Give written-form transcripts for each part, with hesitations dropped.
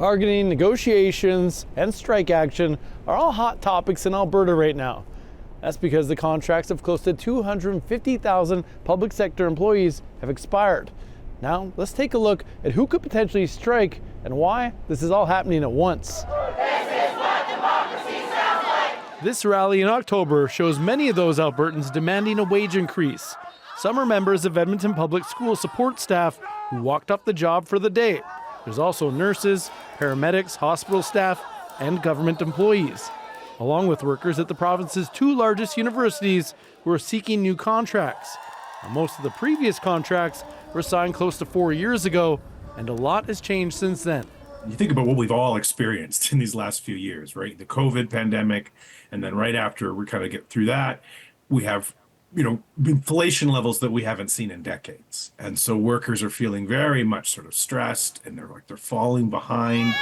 Bargaining, negotiations, and strike action are all hot topics in Alberta right now. That's because the contracts of close to 250,000 public sector employees have expired. Now, let's take a look at who could potentially strike and why this is all happening at once. This is what democracy sounds like. This rally in October shows many of those Albertans demanding a wage increase. Some are members of Edmonton Public School support staff who walked off the job for the day. There's also nurses, paramedics, hospital staff, and government employees, along with workers at the province's two largest universities who are seeking new contracts. Now, most of the previous contracts were signed close to 4 years ago, and a lot has changed since then. You think about what we've all experienced in these last few years, right? The COVID pandemic, and then right after we kind of get through that, we have inflation levels that we haven't seen in decades. And so workers are feeling very much sort of stressed, and they're falling behind.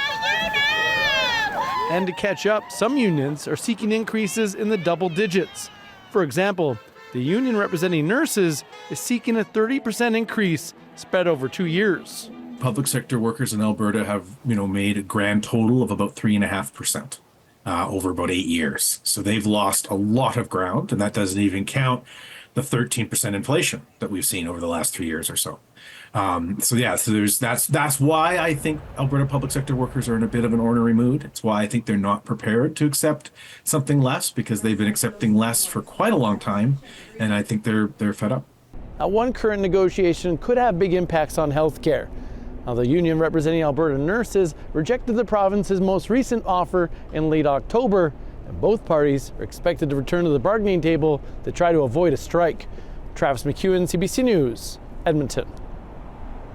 And to catch up, some unions are seeking increases in the double digits. For example, the union representing nurses is seeking a 30% increase spread over 2 years. Public sector workers in Alberta have, made a grand total of about 3.5%. Over about 8 years. So they've lost a lot of ground, and that doesn't even count the 13% inflation that we've seen over the last 3 years or so. That's why I think Alberta public sector workers are in a bit of an ornery mood. It's why I think they're not prepared to accept something less, because they've been accepting less for quite a long time, and I think they're fed up. One current negotiation could have big impacts on healthcare. Now, the union representing Alberta nurses rejected the province's most recent offer in late October, and both parties are expected to return to the bargaining table to try to avoid a strike. Travis McEwan, CBC News, Edmonton.